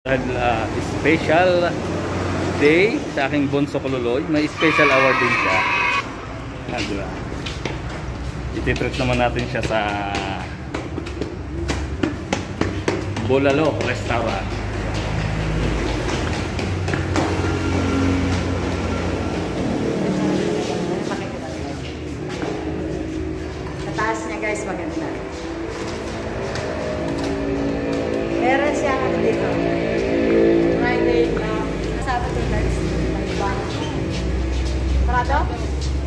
Dahil special day sa aking bunso kululoy, may special award din siya. Diba? Ititreat naman natin siya sa Bulalo Restaurant. Taas niya guys, maganda. Meron siya dito. Friday, Sabado guys. May iba. Sarado?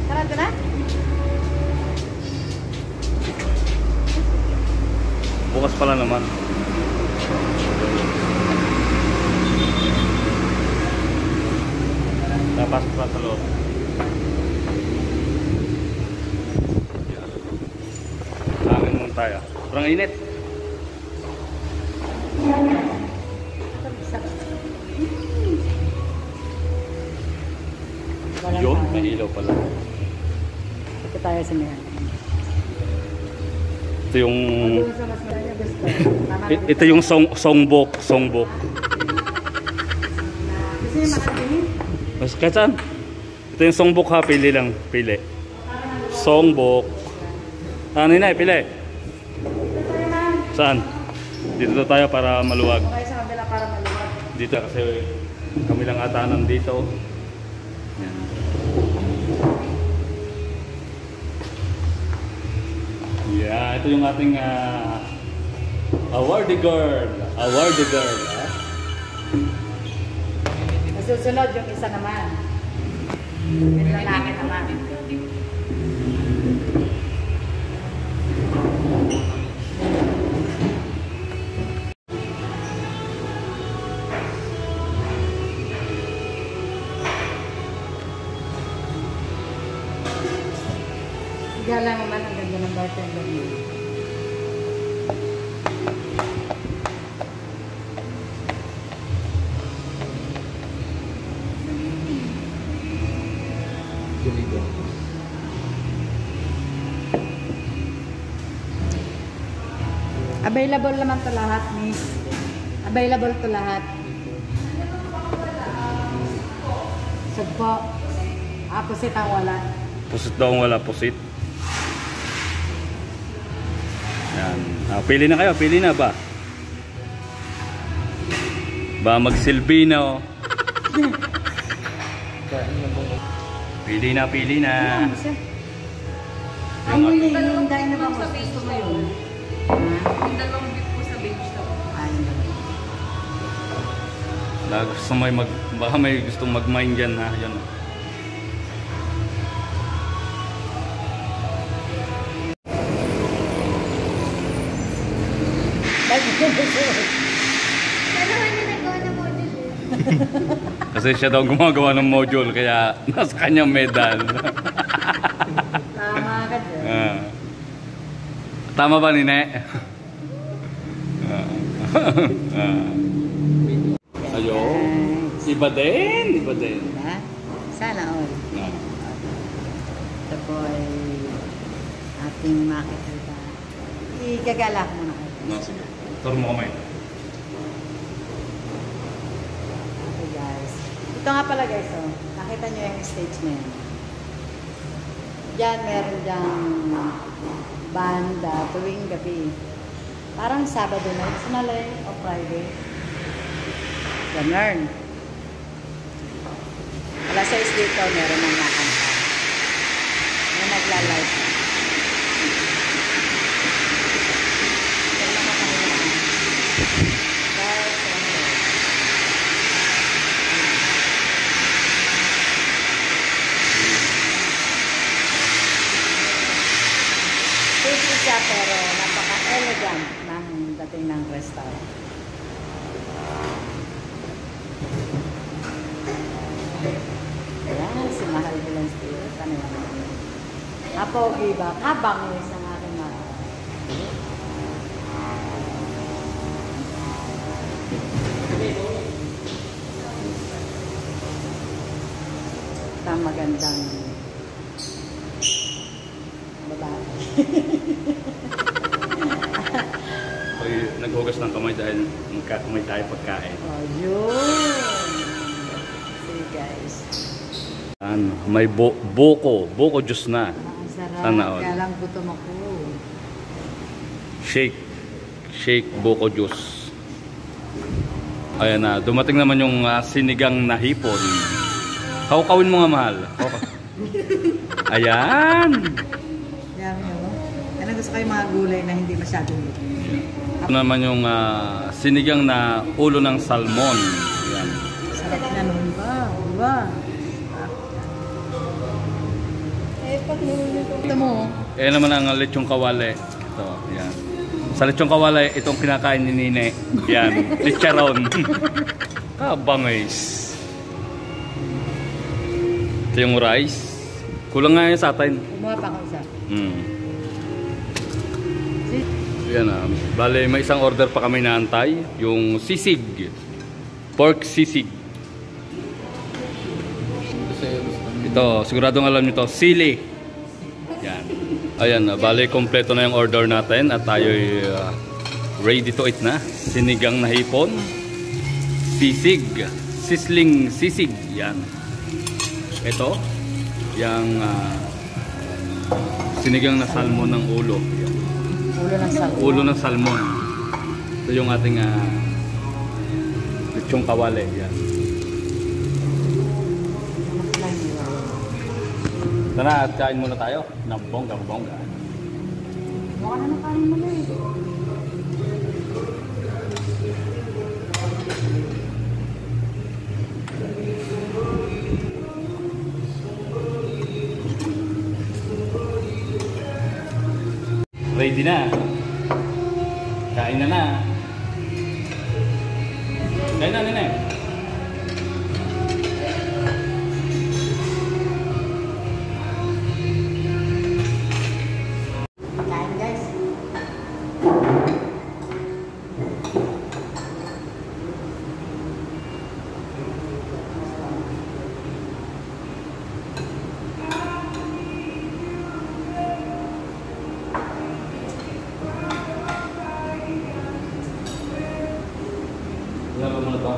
Sarado na? Bukas pala naman. Napasok pa sa loob. Amin muna tayo. Sobrang init. Yun, may ilaw pala. Ito tayo sa mga. Ito yung ito yung songbok. Mas kahit saan? Ito yung songbok ha, pili lang, pili. Songbok. Ano yun na, pili. Saan? Dito tayo para maluwag. Sa kabila para maluwag. Dito kasi kami lang ata nandito. Yan. Yeah, ito yung ating awardee girl. Awardee girl. Susunod yung isa naman. Yung lalaki naman. Gala naman ang ganda ng bartender mo. Available naman to lahat, miss. Available to lahat. Sugpo. Pusit ang wala. Pusit daw ang wala, pusit. Yan. Pili na kayo, pili na ba? Ba magsilbi na oh. Pili na, pili na. Ay, yung dahil na ba gusto mo yun? Yung dalawang beef po sa beef shop. Gusto baka may gustong mag-mine dyan ha. Yan. Kasi siya daw gumagawa ng module kaya nasa kanyang medal. Tama ka dyan. Tama ba, Nine? Ayun. Iba din. Diba? Sana all. Ito po ay ating makikita. Igagalak mo na kayo. Sige. Turo mo kamay. Okay guys. Ito nga pala guys, oh. Nakita nyo yung stage na yan. Diyan meron dyang banda tuwing gabi. Parang Sabado night. Sinalay o Friday. Ganun. Alas 6 dito, meron ng nakanta. May nagla-live. Simple siya pero napaka-elegant ng dating ng restaurant. Ayan, si Mahal Bilang Spirit. Ano yan? Apogi ba? Kabangis ang aking mahal. Ito magandang babae. naghugas ng kamay dahil magkakamay tayo pagkain. Oh, yun. See guys. Ano, may buko juice na. Ang sarap. Sana all. Kaya lang gutom ako. Shake buko juice. Ayan na, dumating naman yung sinigang na hipon. Kaukawin mo nga, mahal. Ayan. Yummy, oh. Ano gusto kayo mga gulay na hindi masyadong luto? Ito naman yung sinigang na ulo ng salmon. Ayan. Sarap na nun ba? Diba? Pag niluluto. Ito mo. Ayan naman ang lechong kawale. Ito, ayan. Sa lechong kawale, itong kinakain ni Nine. Ayan, lecharon. Kabangis. Ito yung rice. Kulang nga yun sa atin. Kumuha pa ako isa. Ayan bale may isang order pa kami naantay. Yung sisig. Pork sisig. Ito, siguradong alam nyo to. Sili. Yan. Ayan, bale kompleto na yung order natin. At tayo'y ready to eat na. Sinigang na hipon. Sisig. Sisling sisig. Yan. Ito. Yung sinigang na salmon ng ulo. Yan. Ulo ng salmon. Ulo ng salmon. Ito yung ating lechong kawale. Yan. Tara, at kain muna tayo ng bongga-bongga. Mukha na nakain mo na eh. Ready na. Kain na na. Kain na, Nene. Kain guys. Wala ba muna to?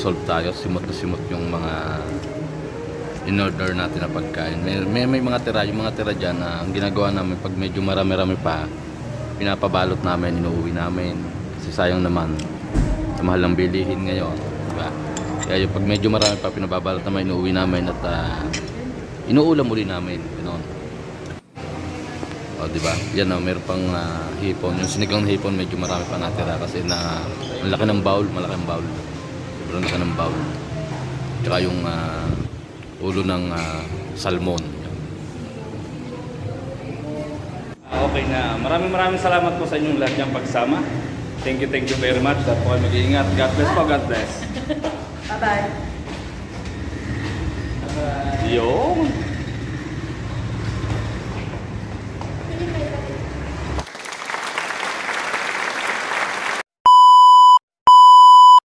nag-solve tayo. Simot na simot yung mga in-order natin na pagkain. May mga tira. Yung mga tira dyan na ang ginagawa namin pag medyo marami-rami pa, pinapabalot namin, inuuwi namin. Kasi sayang naman. Sa mahal ng bilihin ngayon. Diba? Kaya yung pag medyo marami pa, pinababalot namin, inuuwi namin at inuulam uli namin. Ganoon. O, diba? Yan o, meron pang hipon. Yung sinigang na hipon, medyo marami pa natira kasi na malaki ng bowl, malaki ng bowl. Sobrang laki ng bowl. Tsaka yung ulo ng salmon. Okay na. Maraming salamat po sa inyong lahat ng pagsama. Thank you very much. At po kayo mag-iingat. God bless po, God bless. Bye-bye. Yo.